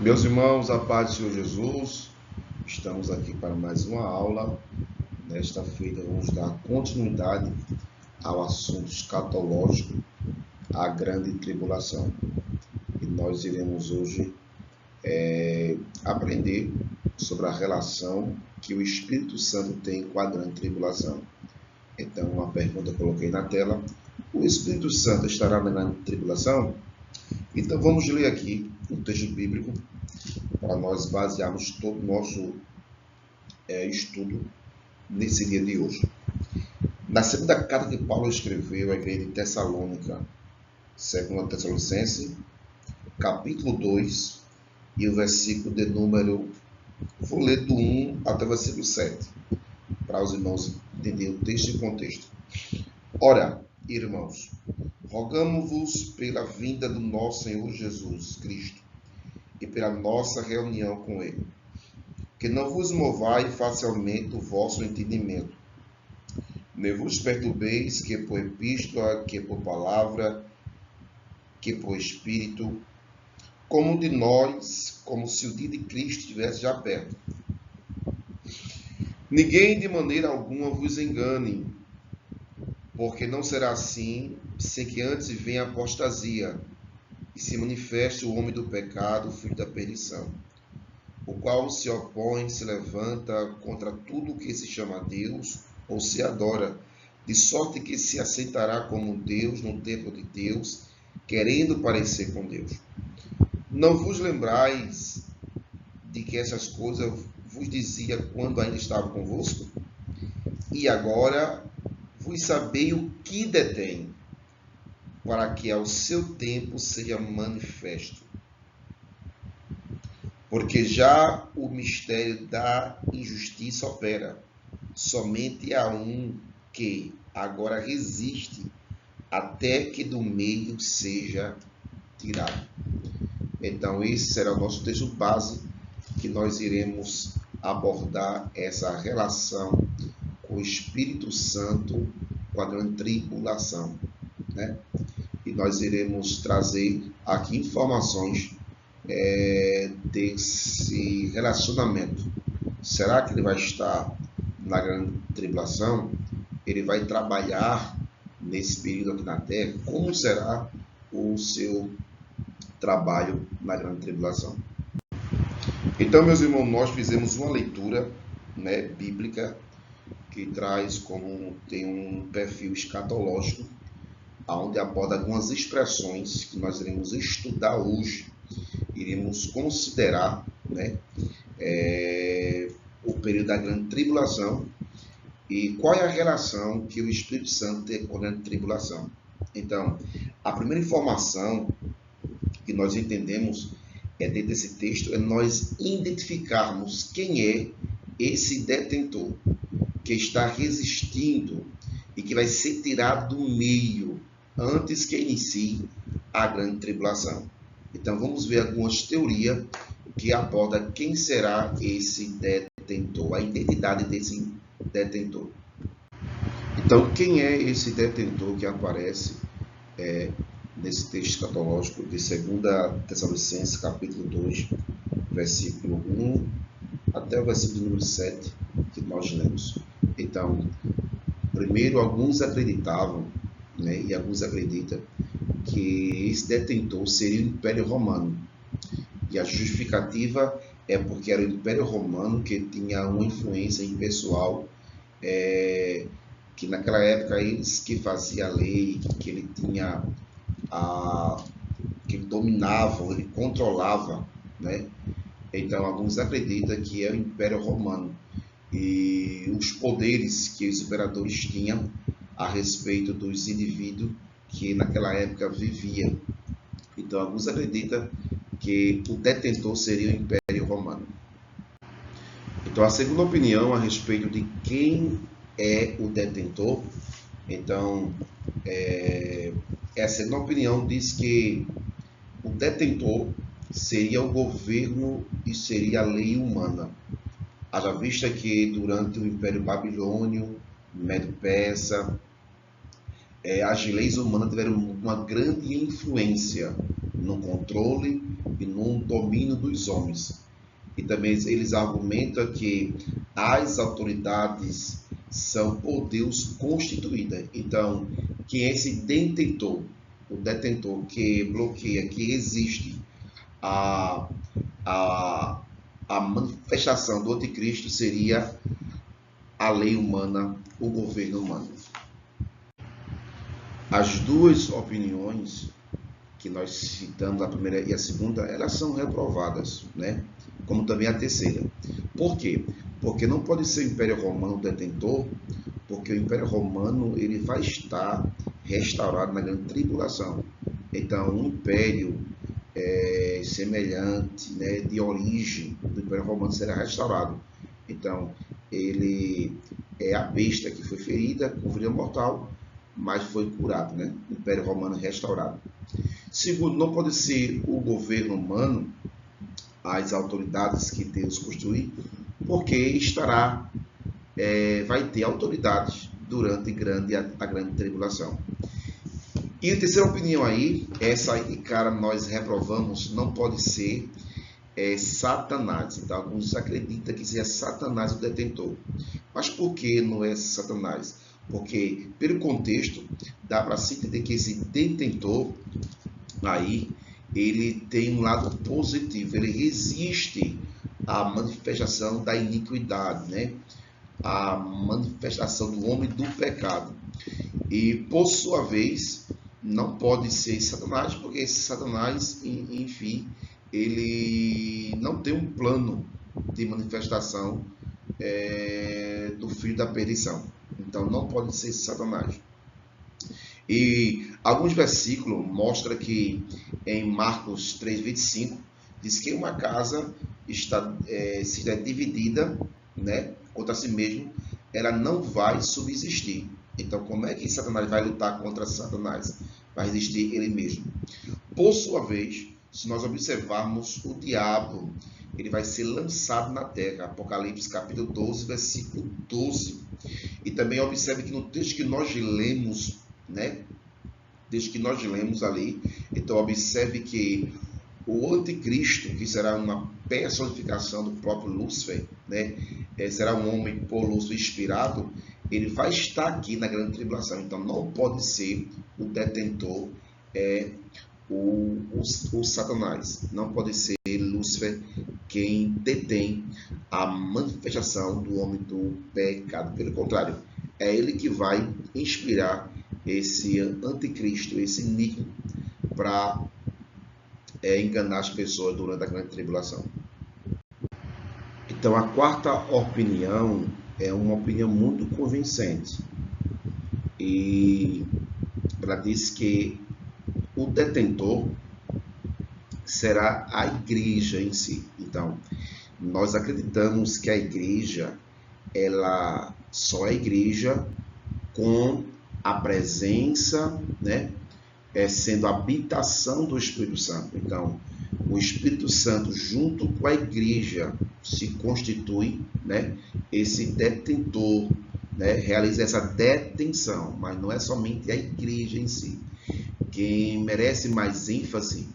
Meus irmãos, a paz do Senhor Jesus, estamos aqui para mais uma aula. Nesta feita vamos dar continuidade ao assunto escatológico, a grande tribulação. E nós iremos hoje aprender sobre a relação que o Espírito Santo tem com a grande tribulação. Então, uma pergunta eu coloquei na tela: o Espírito Santo estará na grande tribulação? Então, vamos ler aqui um texto bíblico para nós basearmos todo o nosso estudo nesse dia de hoje. Na segunda carta que Paulo escreveu à igreja de Tessalônica, 2 Tessalonicenses, capítulo 2, e o versículo de número, vou ler do 1 até o versículo 7, para os irmãos entenderem o texto e o contexto. Ora, irmãos, rogamo-vos pela vinda do nosso Senhor Jesus Cristo e pela nossa reunião com Ele, que não vos movai facilmente o vosso entendimento, nem vos perturbeis, que por epístola, que por palavra, que por espírito, como de nós, como se o dia de Cristo estivesse já perto. Ninguém de maneira alguma vos engane, porque não será assim, sem que antes venha a apostasia, e se manifeste o homem do pecado, o filho da perdição, o qual se opõe, se levanta contra tudo o que se chama Deus ou se adora, de sorte que se assentará como Deus no templo de Deus, querendo parecer com Deus. Não vos lembrais de que essas coisas vos dizia quando ainda estava convosco? E agora vos sabei o que detém, para que ao seu tempo seja manifesto. Porque já o mistério da injustiça opera, somente há um que agora resiste, até que do meio seja tirado. Então, esse será o nosso texto base, que nós iremos abordar essa relação com o Espírito Santo, com a grande tribulação, né? E nós iremos trazer aqui informações desse relacionamento. Será que ele vai estar na grande tribulação? Ele vai trabalhar nesse período aqui na Terra? Como será o seu trabalho na grande tribulação? Então, meus irmãos, nós fizemos uma leitura, bíblica, que traz como tem um perfil escatológico, onde aborda algumas expressões que nós iremos estudar hoje, iremos considerar, o período da grande tribulação e qual é a relação que o Espírito Santo tem com a grande tribulação. Então, a primeira informação que nós entendemos dentro desse texto é nós identificarmos quem é esse detentor que está resistindo e que vai ser tirado do meio antes que inicie a grande tribulação. Então vamos ver algumas teorias que abordam quem será esse detentor, a identidade desse detentor. Então, quem é esse detentor que aparece nesse texto escatológico de 2 Tessalonicenses, capítulo 2, versículo 1 até o versículo número 7, que nós lemos. Então, primeiro, alguns acreditavam, e alguns acreditam, que esse detentor seria o Império Romano. E a justificativa é porque era o Império Romano que tinha uma influência impessoal, que naquela época eles que faziam a lei, que ele tinha que ele dominava, ele controlava, Então, alguns acreditam que é o Império Romano e os poderes que os imperadores tinham a respeito dos indivíduos que naquela época viviam. Então, alguns acreditam que o detentor seria o Império Romano. Então, a segunda opinião a respeito de quem é o detentor, então, a segunda opinião diz que o detentor seria o governo e seria a lei humana. Haja vista que durante o Império Babilônio, Médio-Persa, as leis humanas tiveram uma grande influência no controle e no domínio dos homens. E também eles argumentam que as autoridades são por Deus constituídas. Então, que esse detentor, o detentor que bloqueia, que existe a, a, a manifestação do anticristo seria a lei humana, o governo humano. As duas opiniões que nós citamos, a primeira e a segunda, elas são reprovadas, né? Como também a terceira. Por quê? Porque não pode ser o Império Romano detentor, porque o Império Romano ele vai estar restaurado na grande tribulação. Então, um império semelhante, né, de origem do Império Romano será restaurado. Então, ele é a besta que foi ferida com ferida mortal, mas foi curado, né? O Império Romano restaurado. Segundo, não pode ser o governo humano, as autoridades que Deus construiu, porque vai ter autoridades durante a grande tribulação. E a terceira opinião aí, essa aí, cara, nós reprovamos, não pode ser Satanás. Então, alguns acreditam que seja Satanás o detentor. Mas por que não é Satanás? Porque, pelo contexto, dá para se entender que esse detentor aí, ele tem um lado positivo, ele resiste à manifestação da iniquidade, né? A manifestação do homem do pecado. E, por sua vez, não pode ser Satanás, porque esse Satanás, enfim, ele não tem um plano de manifestação do filho da perdição. Então, não pode ser Satanás. E alguns versículos mostram que em Marcos 3:25 diz que uma casa se está dividida, né, contra si mesmo, ela não vai subsistir. Então, como é que Satanás vai lutar contra Satanás? Vai resistir ele mesmo. Por sua vez, se nós observarmos o diabo, ele vai ser lançado na terra. Apocalipse capítulo 12, versículo 12. E também observe que no texto que nós lemos, né? Desde que nós lemos ali, então observe que o anticristo, que será uma personificação do próprio Lúcifer, né? Será um homem por Lúcifer inspirado, ele vai estar aqui na grande tribulação. Então não pode ser o detentor, o Satanás. Não pode ser Lúcifer quem detém a manifestação do homem do pecado. Pelo contrário, é ele que vai inspirar esse anticristo, esse iníquo, para enganar as pessoas durante a grande tribulação. Então, a quarta opinião é uma opinião muito convincente. E ela diz que o detentor será a igreja em si. Então, nós acreditamos que a igreja, ela só é igreja com a presença, né, sendo a habitação do Espírito Santo. Então, o Espírito Santo, junto com a igreja, se constitui, né, esse detentor, né, realiza essa detenção, mas não é somente a igreja em si. Quem merece mais ênfase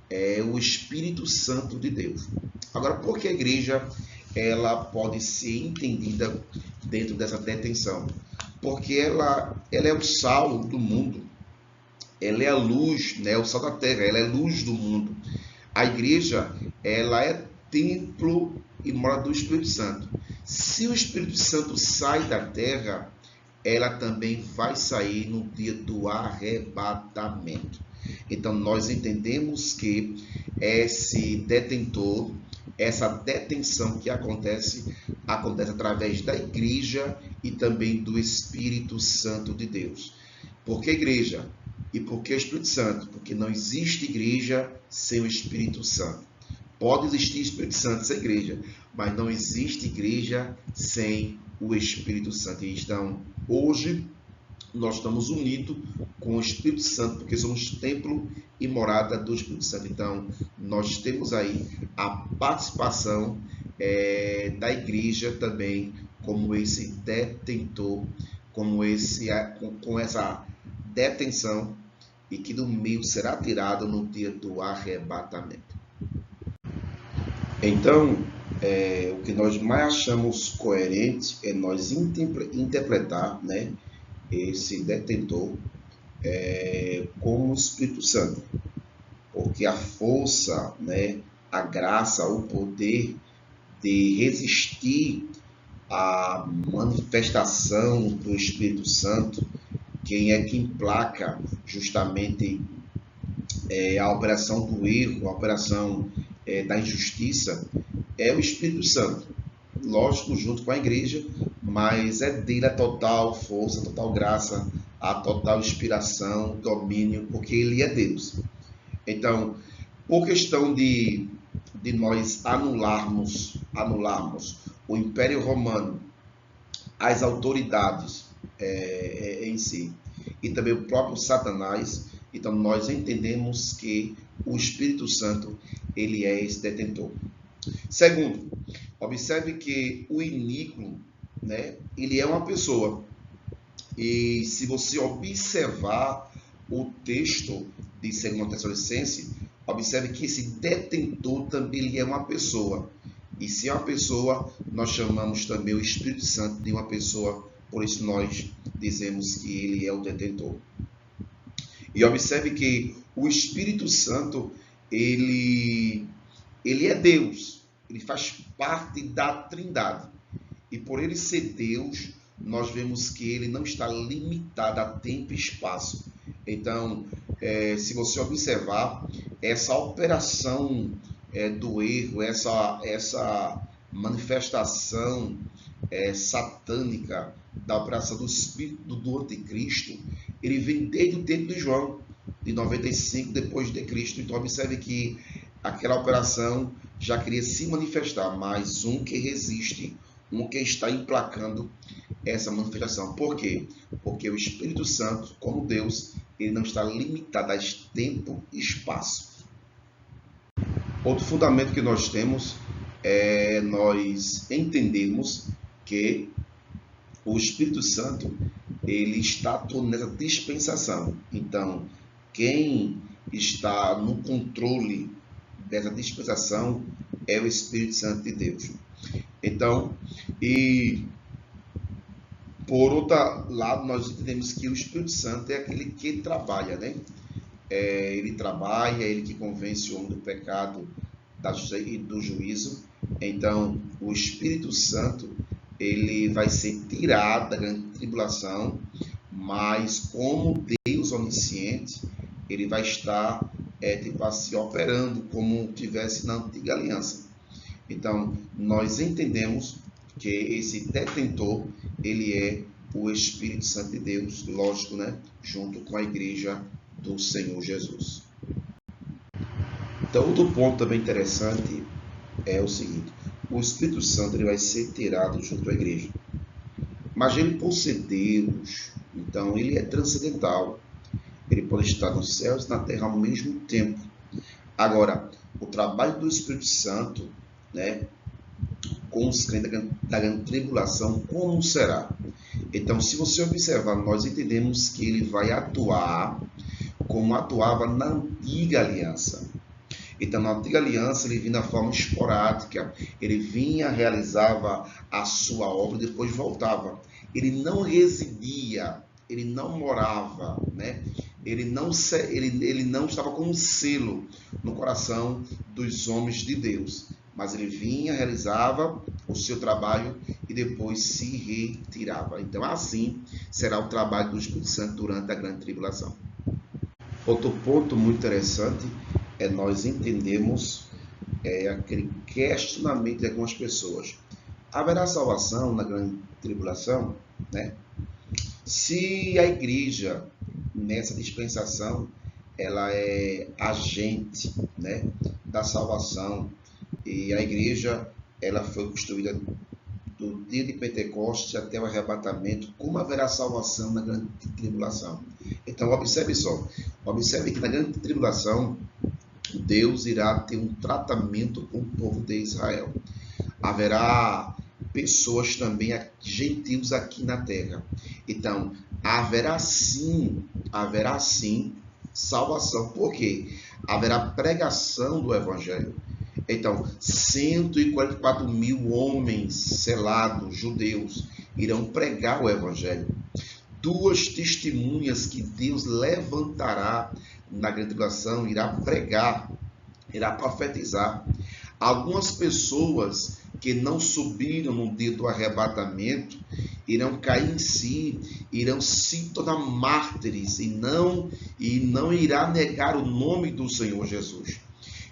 é o Espírito Santo de Deus. Agora, por que a igreja ela pode ser entendida dentro dessa detenção? Porque ela é o sal do mundo, ela é a luz, né, o sal da terra, ela é luz do mundo. A igreja, ela é templo e morada do Espírito Santo. Se o Espírito Santo sai da terra, ela também vai sair no dia do arrebatamento. Então, nós entendemos que esse detentor, essa detenção que acontece através da igreja e também do Espírito Santo de Deus. Por que igreja? E por que Espírito Santo? Porque não existe igreja sem o Espírito Santo. Pode existir Espírito Santo sem igreja, mas não existe igreja sem o Espírito Santo. Então, hoje, nós estamos unidos com o Espírito Santo, porque somos templo e morada do Espírito Santo. Então, nós temos aí a participação da igreja também, como esse detentor, com essa detenção e que do meio será tirado no dia do arrebatamento. Então, o que nós mais achamos coerente é nós interpretar, né, esse detentor como o Espírito Santo, porque a força, né, a graça, o poder de resistir à manifestação do Espírito Santo, quem é que emplaca justamente a operação do erro, a operação da injustiça, é o Espírito Santo. Lógico, junto com a igreja, mas é dele a total força, a total graça, a total inspiração, domínio, porque ele é Deus. Então, por questão de nós anularmos o Império Romano, as autoridades em si, e também o próprio Satanás, então nós entendemos que o Espírito Santo, ele é esse detentor. Segundo, observe que o iníquo, né, ele é uma pessoa. E se você observar o texto de 2 Tessalonicenses, observe que esse detentor também ele é uma pessoa. E se é uma pessoa, nós chamamos também o Espírito Santo de uma pessoa, por isso nós dizemos que ele é o detentor. E observe que o Espírito Santo, ele é Deus, ele faz parte da Trindade. E por ele ser Deus, nós vemos que ele não está limitado a tempo e espaço. Então, se você observar, essa operação do erro, essa manifestação satânica da operação do espírito do anticristo, ele vem desde o tempo de João, de 95 depois de Cristo. Então, observe que aquela operação já queria se manifestar, mas um que resiste, um que está emplacando essa manifestação. Por quê? Porque o Espírito Santo, como Deus, ele não está limitado a tempo e espaço. Outro fundamento que nós temos é nós entendermos que o Espírito Santo, ele está nessa dispensação. Então, quem está no controle dessa dispensação é o Espírito Santo de Deus. Então, e por outro lado, nós entendemos que o Espírito Santo é aquele que trabalha, né? Ele trabalha, ele que convence o homem do pecado, da justiça e do juízo. Então, o Espírito Santo, ele vai ser tirado da grande tribulação, mas como Deus onisciente, ele vai estar operando como tivesse na antiga aliança. Então, nós entendemos que esse detentor, ele é o Espírito Santo de Deus, lógico, né? Junto com a igreja do Senhor Jesus. Então, outro ponto também interessante é o seguinte: o Espírito Santo ele vai ser tirado junto à igreja. Mas ele, por ser Deus, então ele é transcendental. Ele pode estar nos céus e na terra ao mesmo tempo. Agora, o trabalho do Espírito Santo, né, com os crentes da grande tribulação, como será? Então, se você observar, nós entendemos que ele vai atuar como atuava na antiga aliança. Então, na antiga aliança, ele vinha da forma esporádica, ele vinha, realizava a sua obra e depois voltava. Ele não residia, ele não morava, né? Ele não estava com um selo no coração dos homens de Deus, mas ele vinha, realizava o seu trabalho e depois se retirava. Então, assim será o trabalho do Espírito Santo durante a grande tribulação. Outro ponto muito interessante é nós entendemos aquele questionamento de algumas pessoas. Haverá salvação na grande tribulação, né? Se a igreja, nessa dispensação, ela é agente, né, da salvação, e a igreja ela foi construída do dia de Pentecostes até o arrebatamento, como haverá salvação na grande tribulação? Então, observe só, observe que na grande tribulação, Deus irá ter um tratamento com o povo de Israel. Haverá pessoas também, gentios aqui na terra. Então, haverá sim salvação. Por quê? Haverá pregação do Evangelho. Então, 144 mil homens selados, judeus, irão pregar o Evangelho. 2 testemunhas que Deus levantará na grande tribulação, irá pregar, irá profetizar. Algumas pessoas que não subiram no dia do arrebatamento irão cair em si, irão se tornar mártires e não irá negar o nome do Senhor Jesus.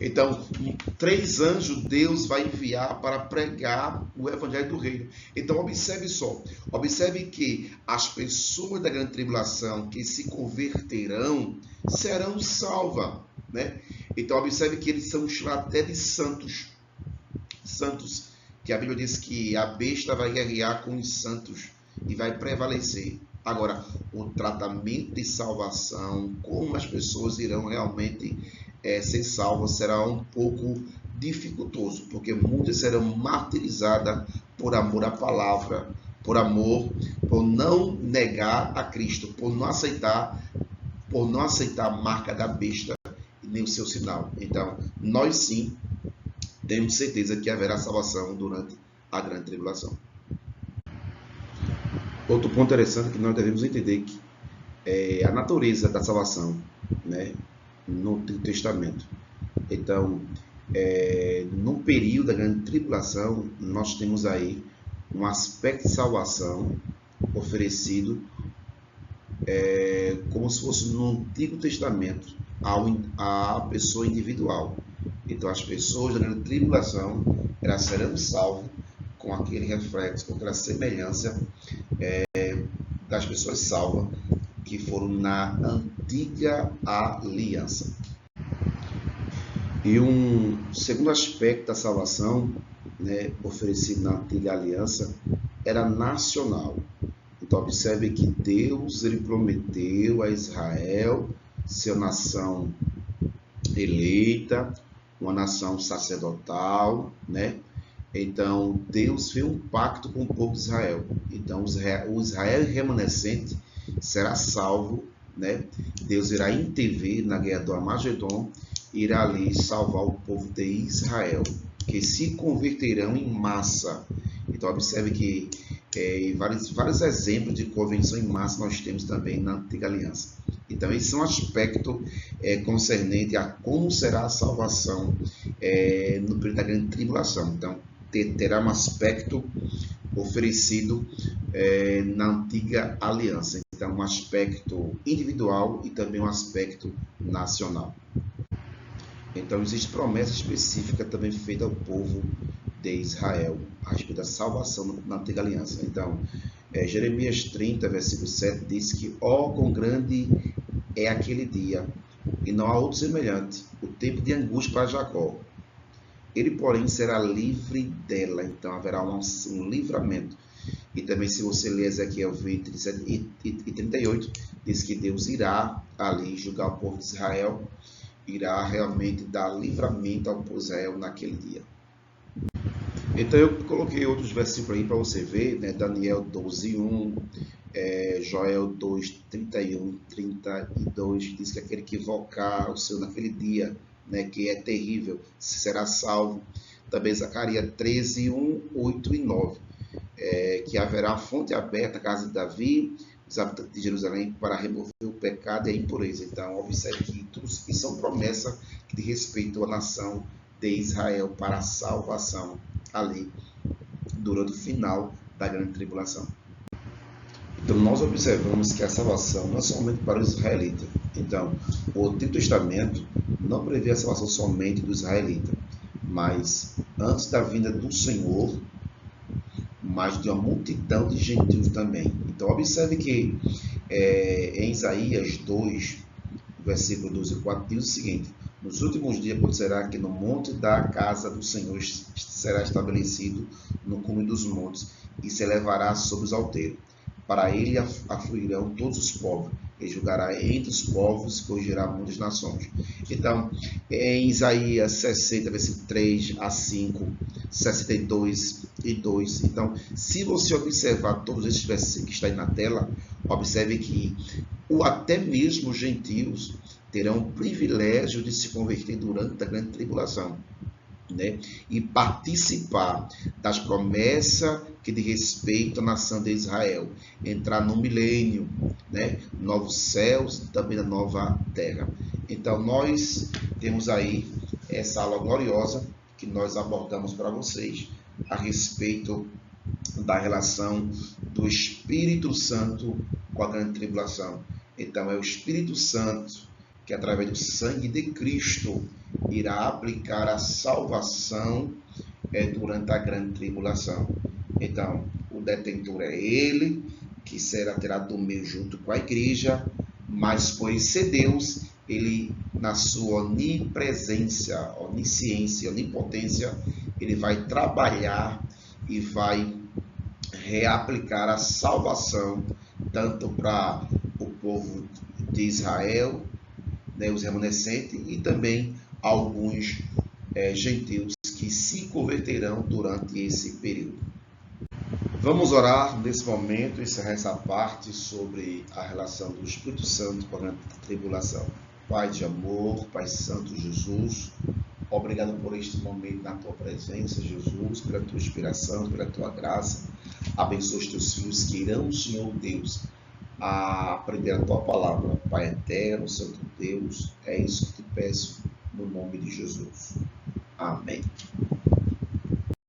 Então, 3 anjos Deus vai enviar para pregar o evangelho do reino. Então, observe só, observe que as pessoas da grande tribulação que se converterão serão salvas, né? Então, observe que eles são chamados até de santos, que a Bíblia diz que a besta vai guerrear com os santos e vai prevalecer. Agora, o tratamento de salvação, como as pessoas irão realmente ser salvas, será um pouco dificultoso, porque muitas serão martirizadas por amor à palavra, por não negar a Cristo, por não aceitar a marca da besta e nem o seu sinal. Então, nós sim temos certeza que haverá salvação durante a grande tribulação. Outro ponto interessante que nós devemos entender que é a natureza da salvação, né, no Antigo Testamento. Então, no período da grande tribulação, nós temos aí um aspecto de salvação oferecido como se fosse no Antigo Testamento à pessoa individual. Então, as pessoas da grande tribulação, elas serão salvas com aquele reflexo, com aquela semelhança das pessoas salvas que foram na antiga aliança. E um segundo aspecto da salvação, né, oferecido na antiga aliança, era nacional. Então, observe que Deus ele prometeu a Israel ser uma nação eleita, uma nação sacerdotal, né? Então, Deus fez um pacto com o povo de Israel. Então, o Israel remanescente será salvo, né? Deus irá intervir na guerra do Armagedon e irá ali salvar o povo de Israel, que se converterão em massa. Então, observe que vários exemplos de conversão em massa nós temos também na Antiga Aliança. Então, esse é um aspecto concernente a como será a salvação no período da grande tribulação. Então, terá um aspecto oferecido na Antiga Aliança. Então, um aspecto individual e também um aspecto nacional. Então, existe promessa específica também feita ao povo de Israel a respeito da salvação na Antiga Aliança. Então, Jeremias 30, versículo 7 diz que quão grande é aquele dia, e não há outro semelhante, o tempo de angústia para Jacó. Ele, porém, será livre dela. Então, haverá um livramento. E também, se você ler Ezequiel 20, 37 e 38, diz que Deus irá ali julgar o povo de Israel, irá realmente dar livramento ao povo de Israel naquele dia. Então, eu coloquei outros versículos aí para você ver, né? Daniel 12, 1, Joel 2, 31, 32, diz que aquele que invocar o Senhor naquele dia, né, que é terrível, será salvo. Também Zacarias 13, 1, 8 e 9, que haverá fonte aberta à casa de Davi, os habitantes de Jerusalém, para remover o pecado e a impureza. Então, observe que tudo isso são promessas que diz respeito à nação de Israel para a salvação ali durante o final da grande tribulação. Então, nós observamos que a salvação não é somente para os israelitas. Então, o Antigo Testamento não prevê a salvação somente dos israelitas, mas antes da vinda do Senhor, mas de uma multidão de gentios também. Então, observe que em Isaías 2, versículo 12 e 4, diz o seguinte: nos últimos dias acontecerá que no monte da casa do Senhor será estabelecido no cume dos montes e se elevará sobre os alteiros. para ele afluirão todos os povos, e julgará entre os povos, corrigirá muitas nações. Então, em Isaías 60, versículo 3 a 5, 62 e 2. Então, se você observar todos esses versículos que estão aí na tela, observe que até mesmo os gentios terão o privilégio de se converter durante a grande tribulação, né? E participar das promessas que diz respeito à nação de Israel, entrar no milênio, né? Novos céus, também na nova terra. Então nós temos aí essa aula gloriosa que nós abordamos para vocês a respeito da relação do Espírito Santo com a grande tribulação. Então é o Espírito Santo que através do sangue de Cristo irá aplicar a salvação durante a grande tribulação. Então, o detentor é ele, que será tirado do meio junto com a igreja, mas por ser Deus, ele, na sua onipresença, onisciência, onipotência, ele vai trabalhar e vai reaplicar a salvação, tanto para o povo de Israel, né, os remanescentes, e também alguns gentios que se converterão durante esse período. Vamos orar nesse momento, encerrar essa parte sobre a relação do Espírito Santo com a grande tribulação. Pai de amor, Pai Santo Jesus, obrigado por este momento na tua presença, Jesus, pela tua inspiração, pela tua graça. Abençoa os teus filhos que irão, Senhor Deus, a aprender a tua palavra. Pai eterno, Santo Deus, é isso que te peço, no nome de Jesus. Amém.